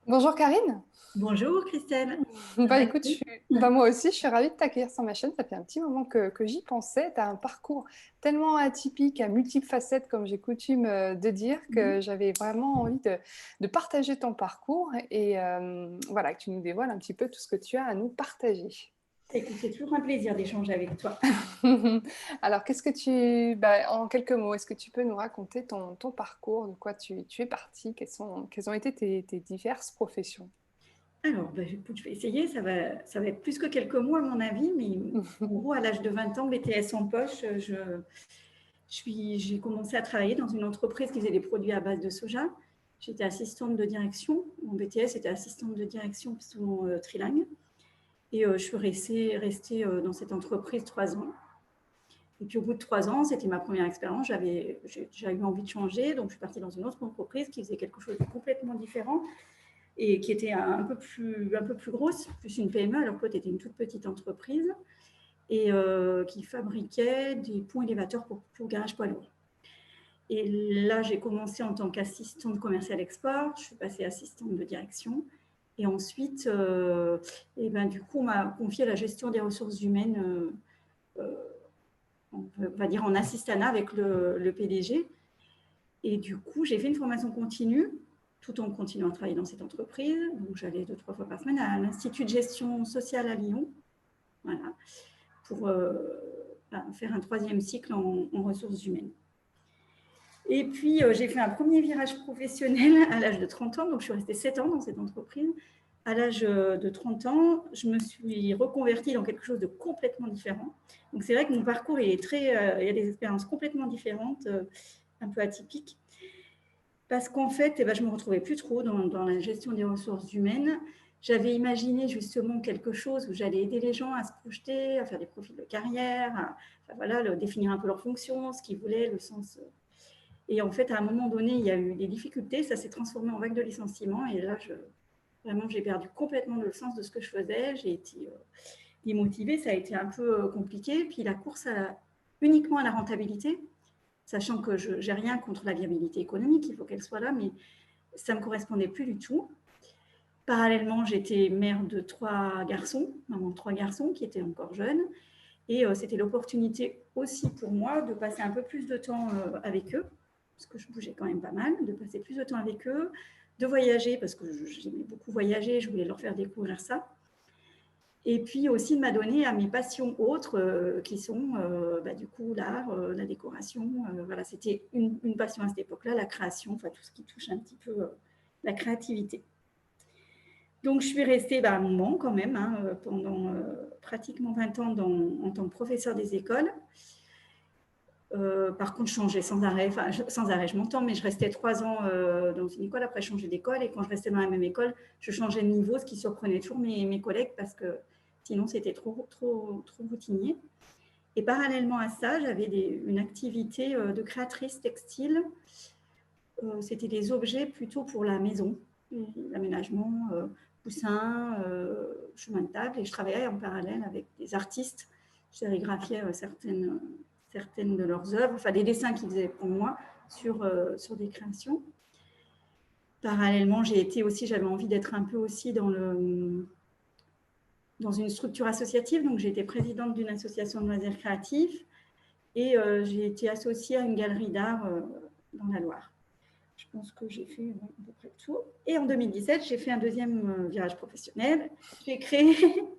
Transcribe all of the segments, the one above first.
Bonjour Karine. Bonjour Christelle, ça Bah va écoute, bien. moi aussi, je suis ravie de t'accueillir sur ma chaîne. Ça fait un petit moment que j'y pensais. Tu as un parcours tellement atypique, à multiples facettes, comme j'ai coutume de dire, que j'avais vraiment envie de partager ton parcours et voilà, que tu nous dévoiles un petit peu tout ce que tu as à nous partager. Écoute, c'est toujours un plaisir d'échanger avec toi. Alors, en quelques mots, est-ce que tu peux nous raconter ton parcours, de quoi tu es partie, quelles ont été tes diverses professions? Alors, écoute, je vais essayer, ça va être plus que quelques mois à mon avis, mais en gros, à l'âge de 20 ans, BTS en poche, j'ai commencé à travailler dans une entreprise qui faisait des produits à base de soja. J'étais assistante de direction. Mon BTS était assistante de direction selon trilingue. Et je suis restée dans cette entreprise 3 ans. Et puis au bout de 3 ans, c'était ma première expérience. J'ai eu envie de changer, donc je suis partie dans une autre entreprise qui faisait quelque chose de complètement différent et qui était un peu plus grosse, plus une PME, alors que l'autre était une toute petite entreprise et qui fabriquait des ponts élévateurs pour garage poids lourd. Et là, j'ai commencé en tant qu'assistante commerciale export. Je suis passée assistante de direction. Et ensuite, et ben, du coup, on m'a confié la gestion des ressources humaines on va dire en assistanat avec le PDG. Et du coup, j'ai fait une formation continue tout en continuant à travailler dans cette entreprise. Donc, j'allais 2, 3 fois par semaine à l'Institut de gestion sociale à Lyon, voilà, pour faire un troisième cycle en ressources humaines. Et puis, j'ai fait un premier virage professionnel à l'âge de 30 ans. Donc, je suis restée 7 ans dans cette entreprise. À l'âge de 30 ans, je me suis reconvertie dans quelque chose de complètement différent. Donc, c'est vrai que mon parcours il y a des expériences complètement différentes, un peu atypiques. Parce qu'en fait, je ne me retrouvais plus trop dans la gestion des ressources humaines. J'avais imaginé justement quelque chose où j'allais aider les gens à se projeter, à faire des profils de carrière, définir un peu leurs fonctions, ce qu'ils voulaient, le sens. Et en fait, à un moment donné, il y a eu des difficultés, ça s'est transformé en vague de licenciements. Et là, vraiment, j'ai perdu complètement le sens de ce que je faisais. J'ai été démotivée, ça a été un peu compliqué. Puis la course uniquement à la rentabilité, sachant que je n'ai rien contre la viabilité économique, il faut qu'elle soit là, mais ça ne me correspondait plus du tout. Parallèlement, j'étais mère de 3 garçons, maman de 3 garçons qui étaient encore jeunes. Et c'était l'opportunité aussi pour moi de passer un peu plus de temps avec eux, parce que je bougeais quand même pas mal, de passer plus de temps avec eux, de voyager, parce que j'aimais beaucoup voyager, je voulais leur faire découvrir ça. Et puis aussi de m'adonner à mes passions autres qui sont du coup l'art, la décoration. Voilà, c'était une passion à cette époque-là, la création, enfin tout ce qui touche un petit peu la créativité. Donc, je suis restée un moment quand même, pendant pratiquement 20 ans en tant que professeur des écoles. Par contre, je changeais sans arrêt, je m'entends, mais je restais 3 ans dans une école, après je changeais d'école, et quand je restais dans la même école, je changeais de niveau, ce qui surprenait toujours mes collègues, parce que sinon c'était trop routinier. Et parallèlement à ça, j'avais une activité de créatrice textile. C'était des objets plutôt pour la maison, l'aménagement, coussins, chemin de table, et je travaillais en parallèle avec des artistes. Je sérigraphiais certaines de leurs œuvres, enfin des dessins qu'ils faisaient pour moi sur des créations. Parallèlement, j'avais envie d'être un peu aussi dans une structure associative, donc j'ai été présidente d'une association de loisirs créatifs et j'ai été associée à une galerie d'art dans la Loire. Je pense que j'ai fait à peu près tout. Et en 2017, j'ai fait un deuxième virage professionnel. J'ai créé,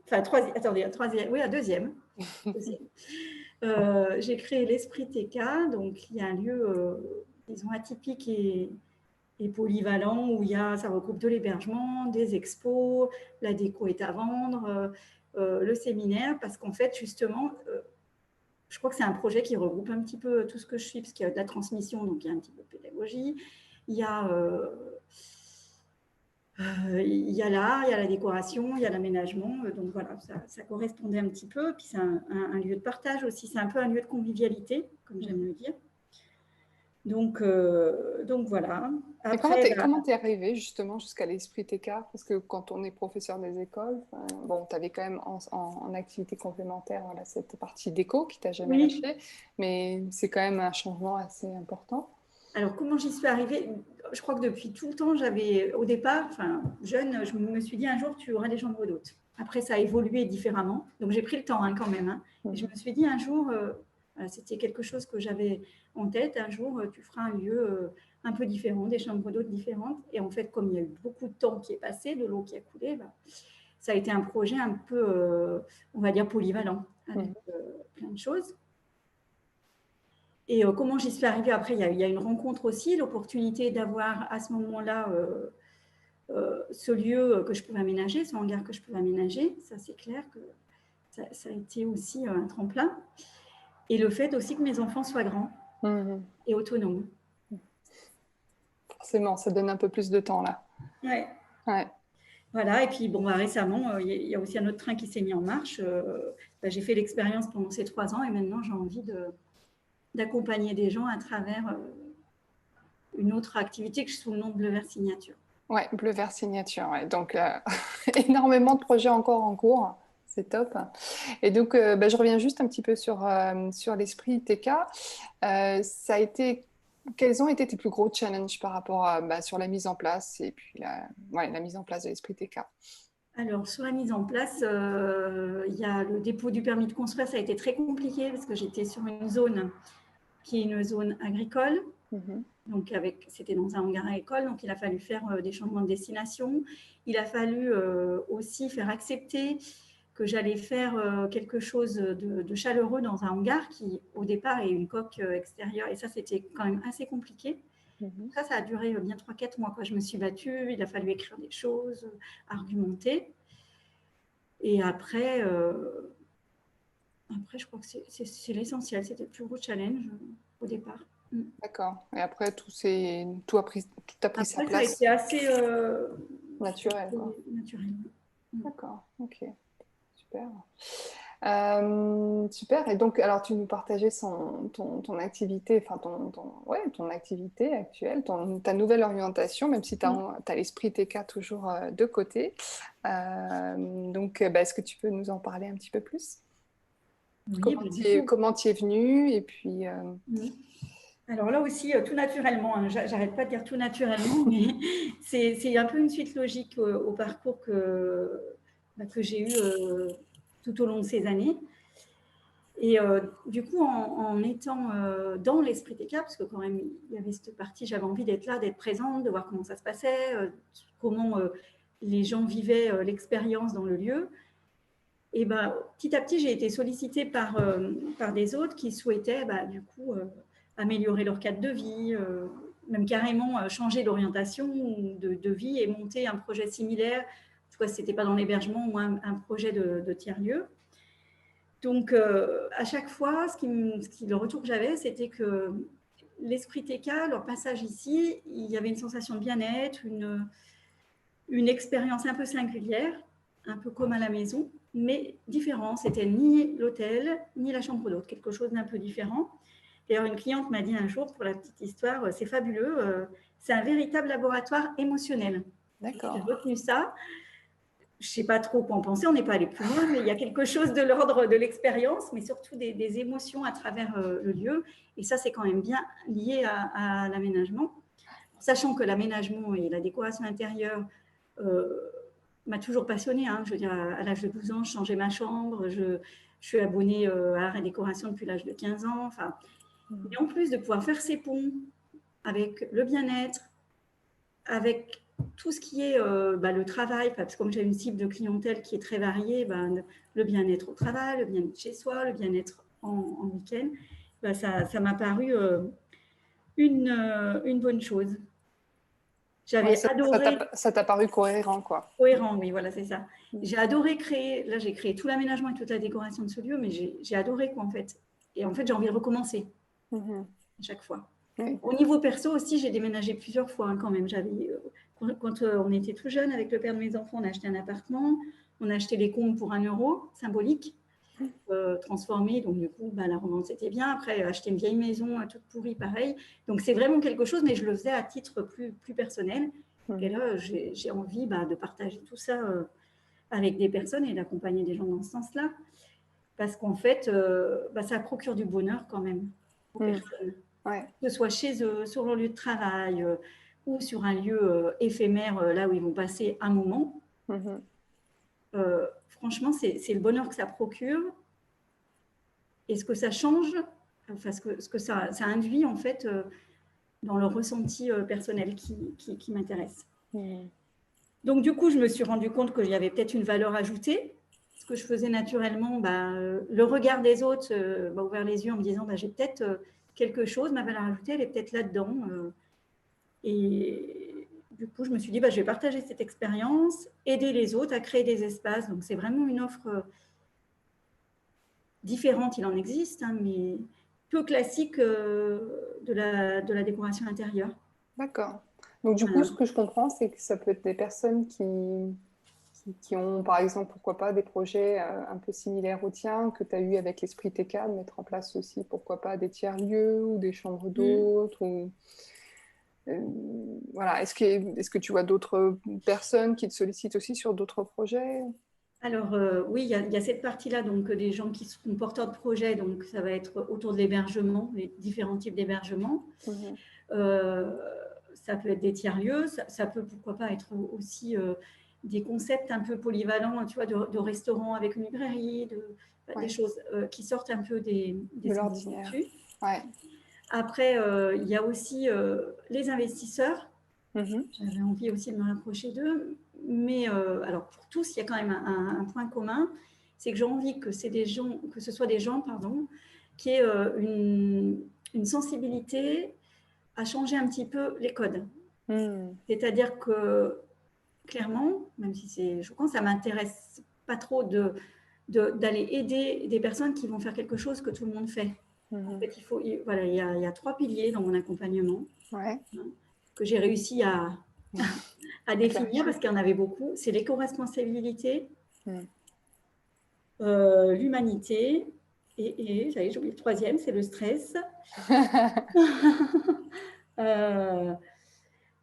enfin, troisième, oui, un deuxième. J'ai créé l'Esprit TK, donc il y a un lieu, disons, atypique et polyvalent où ça regroupe de l'hébergement, des expos, la déco est à vendre, le séminaire, parce qu'en fait, justement, je crois que c'est un projet qui regroupe un petit peu tout ce que je suis, parce qu'il y a de la transmission, donc il y a un petit peu de pédagogie, il y a l'art, il y a la décoration, il y a l'aménagement. Donc voilà, ça correspondait un petit peu. Puis c'est un lieu de partage aussi. C'est un peu un lieu de convivialité, comme j'aime le dire. Donc voilà. Et Après, comment t'es arrivée justement jusqu'à l'esprit TK? Parce que quand on est professeur des écoles, bon, tu avais quand même en activité complémentaire voilà, cette partie déco qui t'a jamais oui. lâché, mais c'est quand même un changement assez important. Alors comment j'y suis arrivée? je crois que depuis tout le temps, au départ, enfin, jeune, je me suis dit un jour, tu auras des chambres d'hôtes. Après, ça a évolué différemment. Donc, j'ai pris le temps quand même. Hein. Et je me suis dit un jour, c'était quelque chose que j'avais en tête, un jour, tu feras un lieu un peu différent, des chambres d'hôtes différentes. Et en fait, comme il y a eu beaucoup de temps qui est passé, de l'eau qui a coulé, ça a été un projet un peu, on va dire, polyvalent, avec plein de choses. Et comment j'y suis arrivée après, il y a une rencontre aussi, l'opportunité d'avoir à ce moment-là ce lieu que je pouvais aménager, ce hangar que je pouvais aménager. Ça, c'est clair que ça a été aussi un tremplin. Et le fait aussi que mes enfants soient grands et autonomes. Forcément, ça donne un peu plus de temps là. Ouais. Voilà, et puis récemment, il y a aussi un autre train qui s'est mis en marche. J'ai fait l'expérience pendant ces 3 ans et maintenant j'ai envie d'accompagner des gens à travers une autre activité que je sous le nom de Bleu Vert Signature. Ouais, Bleu Vert Signature, ouais. Donc énormément de projets encore en cours, c'est top. Et donc je reviens juste un petit peu sur l'esprit TK. Ça a été, quels ont été tes plus gros challenges par rapport à sur la mise en place et puis la mise en place de l'esprit TK? Alors, sur la mise en place, il y a le dépôt du permis de construire, ça a été très compliqué parce que j'étais sur une zone qui est une zone agricole. Donc, c'était dans un hangar agricole, donc il a fallu faire des changements de destination. Il a fallu aussi faire accepter que j'allais faire quelque chose de chaleureux dans un hangar qui, au départ, est une coque extérieure. Et ça, c'était quand même assez compliqué. Ça a duré bien 3-4 mois. Je me suis battue, il a fallu écrire des choses, argumenter. Et après, je crois que c'est l'essentiel. C'était le plus gros challenge au départ. D'accord. Et après, tout a pris sa place. Ça a été assez naturel. Naturel. D'accord. Ok. Super. Super. Et donc, alors, tu nous partageais ton activité, enfin, ton activité actuelle, ta nouvelle orientation, même si tu as l'esprit TK toujours de côté. Donc, est-ce que tu peux nous en parler un petit peu plus? Oui, comment tu es venue et puis... Alors là aussi, tout naturellement, hein, j'arrête pas de dire tout naturellement, mais c'est un peu une suite logique au parcours que j'ai eu tout au long de ces années. Et du coup, en étant dans l'esprit TK, parce que quand même, il y avait cette partie, j'avais envie d'être là, d'être présente, de voir comment ça se passait, comment les gens vivaient l'expérience dans le lieu. Et petit à petit, j'ai été sollicitée par des autres qui souhaitaient du coup améliorer leur cadre de vie, même carrément changer d'orientation de vie et monter un projet similaire. En tout cas, ce n'était pas dans l'hébergement ou un projet de tiers-lieu. Donc, à chaque fois, le retour que j'avais, c'était que l'esprit TK, leur passage ici, il y avait une sensation de bien-être, une expérience un peu singulière, un peu comme à la maison, mais différent. C'était ni l'hôtel, ni la chambre d'hôte, quelque chose d'un peu différent. D'ailleurs, une cliente m'a dit un jour, pour la petite histoire, c'est fabuleux, c'est un véritable laboratoire émotionnel. D'accord. J'ai retenu ça. Je ne sais pas trop quoi en penser, on n'est pas allé plus loin, mais il y a quelque chose de l'ordre de l'expérience, mais surtout des émotions à travers le lieu. Et ça, c'est quand même bien lié à l'aménagement. Sachant que l'aménagement et la décoration intérieure m'a toujours passionnée. Hein. Je veux dire, à l'âge de 12 ans, je changeais ma chambre. Je suis abonnée à Art et Décoration depuis l'âge de 15 ans. Enfin, et en plus de pouvoir faire ces ponts avec le bien-être, avec tout ce qui est le travail, parce que comme j'ai une cible de clientèle qui est très variée, le bien-être au travail, le bien-être chez soi, le bien-être en week-end, ça m'a paru une bonne chose. J'avais adoré. Ça t'a paru cohérent, quoi. Cohérent, oui, voilà, c'est ça. J'ai adoré créer. Là, j'ai créé tout l'aménagement et toute la décoration de ce lieu, mais j'ai adoré, quoi, en fait. Et en fait, j'ai envie de recommencer à chaque fois. Au niveau perso aussi, j'ai déménagé plusieurs fois quand même. Quand on était tout jeune, avec le père de mes enfants, on a acheté un appartement, on a acheté les combles pour 1 euro, symbolique, transformé. Donc, du coup, la revente, c'était bien. Après, acheter une vieille maison, toute pourrie, pareil. Donc, c'est vraiment quelque chose, mais je le faisais à titre plus personnel. Et là, j'ai envie de partager tout ça avec des personnes et d'accompagner des gens dans ce sens-là. Parce qu'en fait, ça procure du bonheur quand même aux personnes. Ouais. Que ce soit chez eux, sur leur lieu de travail, ou sur un lieu éphémère, là où ils vont passer un moment. Franchement, c'est le bonheur que ça procure et ce que ça change, enfin, ce que ça induit en fait dans le ressenti personnel qui m'intéresse. Donc du coup, je me suis rendu compte qu'il y avait peut-être une valeur ajoutée. Ce que je faisais naturellement, le regard des autres m'a ouvert les yeux en me disant j'ai peut-être quelque chose, ma valeur ajoutée, elle est peut-être là-dedans. Et du coup, je me suis dit, je vais partager cette expérience, aider les autres à créer des espaces. Donc c'est vraiment une offre différente, il en existe, hein, mais peu classique de la décoration intérieure. D'accord. Donc du coup, ce que je comprends, c'est que ça peut être des personnes qui ont, par exemple, pourquoi pas, des projets un peu similaires aux tiens, que tu as eu avec l'Esprit TK, de mettre en place aussi, pourquoi pas, des tiers-lieux ou des chambres d'hôtes. Voilà. Est-ce que tu vois d'autres personnes qui te sollicitent aussi sur d'autres projets? Alors oui, il y a cette partie-là, donc des gens qui sont porteurs de projets, donc ça va être autour de l'hébergement, les différents types d'hébergement. Ça peut être des tiers-lieux, ça peut pourquoi pas être aussi des concepts un peu polyvalents, tu vois, de restaurants avec une librairie, des choses qui sortent un peu de l'ordinaire. Ouais. Après, il y a aussi les investisseurs. J'avais envie aussi de me rapprocher d'eux. Mais alors pour tous, il y a quand même un point commun, c'est que j'ai envie que ce soit des gens qui aient une sensibilité à changer un petit peu les codes. C'est-à-dire que clairement, même si c'est choquant, ça m'intéresse pas trop d'aller aider des personnes qui vont faire quelque chose que tout le monde fait. En fait, il y a 3 piliers dans mon accompagnement que j'ai réussi à définir parce qu'il y en avait beaucoup. C'est l'éco-responsabilité, l'humanité et j'ai oublié le troisième, c'est le stress.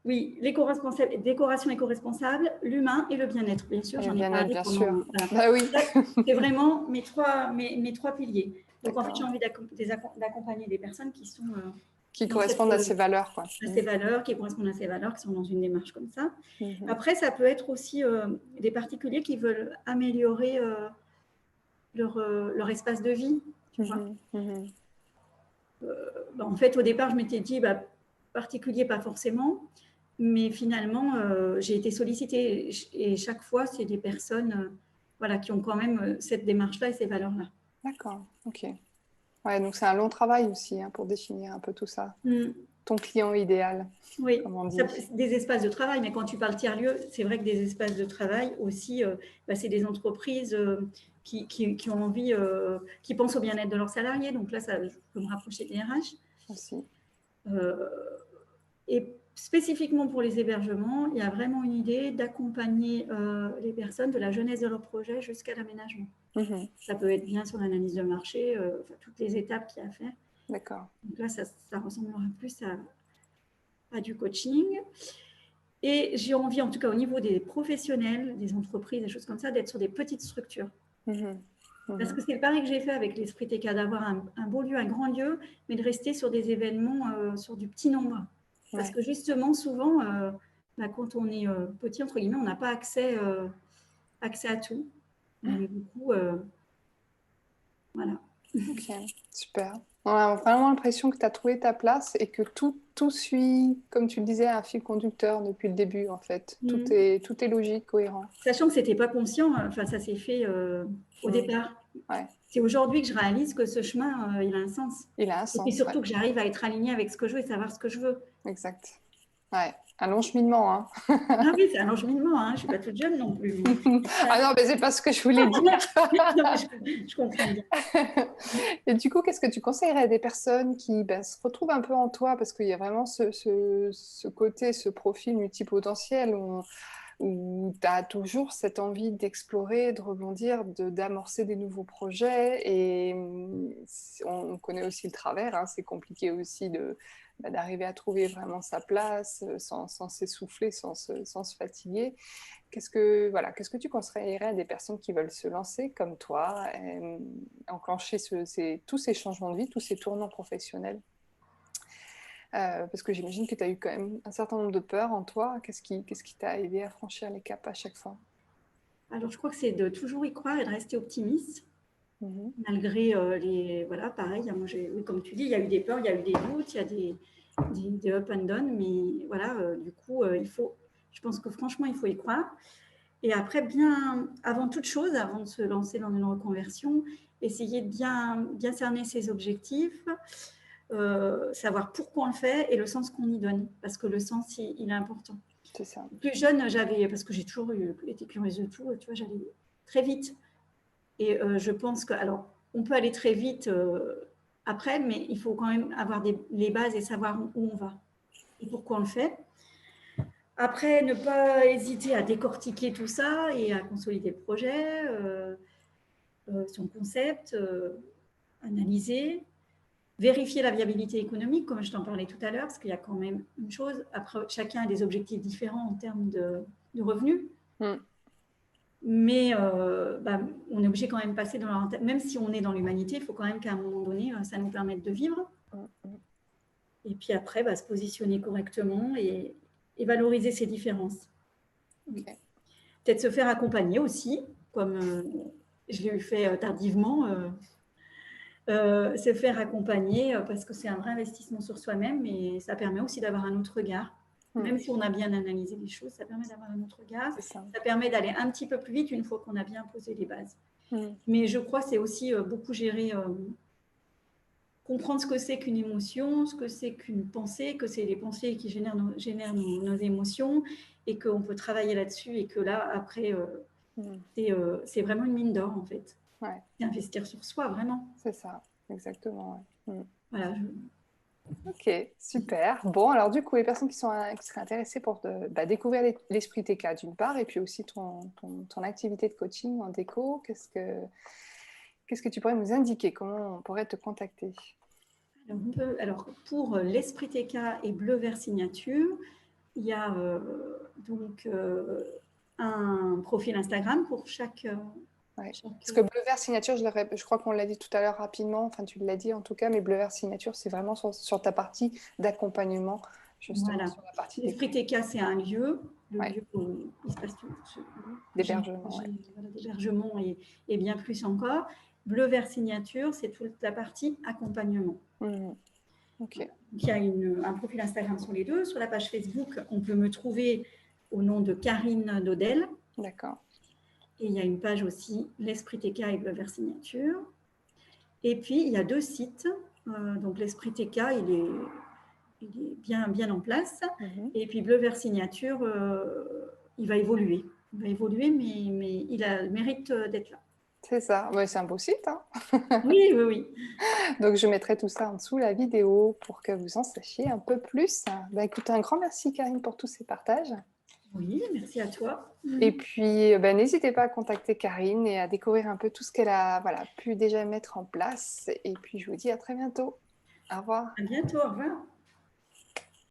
Oui, décoration éco-responsable, l'humain et le bien-être. Bien sûr, j'en ai parlé bien pendant. sûr. Voilà. Oui. C'est vraiment mes trois piliers. Donc, en fait, j'ai envie d'accompagner des personnes qui sont. Qui correspondent à ces valeurs, quoi. À ces valeurs, qui correspondent à ces valeurs, qui sont dans une démarche comme ça. Après, ça peut être aussi des particuliers qui veulent améliorer leur espace de vie. Tu vois. En fait, au départ, je m'étais dit, particulier, pas forcément. Mais finalement, j'ai été sollicitée et chaque fois, c'est des personnes qui ont quand même cette démarche-là et ces valeurs-là. D'accord, ok. Ouais, donc c'est un long travail aussi pour définir un peu tout ça. Ton client idéal, oui, comme on dit. Des espaces de travail, mais quand tu parles tiers-lieu, c'est vrai que des espaces de travail aussi, c'est des entreprises qui ont envie, qui pensent au bien-être de leurs salariés. Donc là, je peux me rapprocher des RH. Aussi. Et spécifiquement pour les hébergements, il y a vraiment une idée d'accompagner les personnes de la jeunesse de leur projet jusqu'à l'aménagement. Ça peut être bien sur l'analyse de marché, toutes les étapes qu'il y a à faire. D'accord. Donc là, ça ressemblera plus à du coaching. Et j'ai envie, en tout cas au niveau des professionnels, des entreprises, des choses comme ça, d'être sur des petites structures. Parce que c'est le pari que j'ai fait avec l'Esprit TK, d'avoir un beau lieu, un grand lieu, mais de rester sur des événements sur du petit nombre. Parce que justement, souvent, quand on est petit, entre guillemets, on n'a pas accès à tout. Donc, du coup, voilà. Ok, super. On a vraiment l'impression que tu as trouvé ta place et que tout suit, comme tu le disais, un fil conducteur depuis le début, en fait. Tout est logique, cohérent. Sachant que ce n'était pas conscient, ça s'est fait au départ. C'est aujourd'hui que je réalise que ce chemin, il a un sens. Il a un sens. Et puis surtout que j'arrive à être alignée avec ce que je veux et savoir ce que je veux. Exact. Ouais, un long cheminement. Ah oui, c'est un long cheminement. Je ne suis pas toute jeune non plus. Ah non, mais c'est pas ce que je voulais dire. Je comprends bien. Et du coup, qu'est-ce que tu conseillerais à des personnes qui se retrouvent un peu en toi, parce qu'il y a vraiment ce côté, ce profil multipotentiel où tu as toujours cette envie d'explorer, de rebondir, d'amorcer des nouveaux projets. Et on connaît aussi le travers, c'est compliqué aussi d'arriver à trouver vraiment sa place sans s'essouffler, sans se fatiguer. Qu'est-ce que tu conseillerais à des personnes qui veulent se lancer comme toi, enclencher tous ces changements de vie, tous ces tournants professionnels Parce que j'imagine que tu as eu quand même un certain nombre de peurs en toi. Qu'est-ce qui t'a aidé à franchir les caps à chaque fois? Alors, je crois que c'est de toujours y croire et de rester optimiste, Mhm. malgré les... Voilà, pareil, moi, oui, comme tu dis, il y a eu des peurs, il y a eu des doutes, il y a des up and down, mais voilà, du coup, je pense que franchement, il faut y croire. Et après, bien, avant toute chose, avant de se lancer dans une reconversion, essayer de bien cerner ses objectifs, savoir pourquoi on le fait et le sens qu'on y donne, parce que le sens, il est important. C'est ça. Plus jeune, parce que j'ai toujours été curieuse de tout, tu vois, j'allais très vite. Et je pense que, alors, on peut aller très vite après, mais il faut quand même avoir les bases et savoir où on va et pourquoi on le fait. Après, ne pas hésiter à décortiquer tout ça et à consolider le projet, son concept, analyser, vérifier la viabilité économique, comme je t'en parlais tout à l'heure, parce qu'il y a quand même une chose. Après, chacun a des objectifs différents en termes de revenus. Mm. Mais on est obligé quand même de passer dans la... Même si on est dans l'humanité, il faut quand même qu'à un moment donné, ça nous permette de vivre. Et puis après, se positionner correctement et valoriser ses différences. Okay. Peut-être se faire accompagner aussi, comme je l'ai fait tardivement. Se faire accompagner parce que c'est un vrai investissement sur soi-même et ça permet aussi d'avoir un autre regard. Même si on a bien analysé les choses, ça permet d'avoir un autre regard. Ça permet d'aller un petit peu plus vite une fois qu'on a bien posé les bases. Mais je crois que c'est aussi beaucoup gérer, comprendre ce que c'est qu'une émotion, ce que c'est qu'une pensée, que c'est les pensées qui génèrent nos émotions et qu'on peut travailler là-dessus et que là, après, c'est vraiment une mine d'or en fait. Ouais. C'est investir sur soi, vraiment. C'est ça, exactement. Ouais. Voilà. Ok, super. Bon, alors du coup, les personnes qui seraient intéressées pour découvrir l'esprit TK d'une part, et puis aussi ton activité de coaching en déco, qu'est-ce que tu pourrais nous indiquer? Comment on pourrait te contacter? Alors pour l'esprit TK et bleu vert signature, il y a donc un profil Instagram pour chaque... Ouais. Parce que bleu vert signature, je crois qu'on l'a dit tout à l'heure rapidement, enfin tu l'as dit en tout cas, mais bleu vert signature, c'est vraiment sur ta partie d'accompagnement, justement, voilà. sur la partie l'esprit TK, c'est un lieu, le ouais. lieu où il se passe tout. D'hébergement. Ouais. Voilà, d'hébergement et bien plus encore. Bleu vert signature, c'est toute la partie accompagnement. Okay. Il y a un profil Instagram sur les deux. Sur la page Facebook, on peut me trouver au nom de Karine Dodel. D'accord. Et il y a une page aussi, l'Esprit TK et Bleu Vert Signature. Et puis, il y a 2 sites. Donc, l'Esprit TK, il est bien en place. Et puis, Bleu Vert Signature, il va évoluer. Il va évoluer, mais il a le mérite d'être là. C'est ça. Ouais, c'est un beau site. Hein. Oui. Donc, je mettrai tout ça en dessous la vidéo pour que vous en sachiez un peu plus. Écoute, un grand merci, Karine, pour tous ces partages. Oui, merci à toi. Et puis, n'hésitez pas à contacter Karine et à découvrir un peu tout ce qu'elle a pu déjà mettre en place. Et puis, je vous dis à très bientôt. Au revoir. À bientôt, au revoir.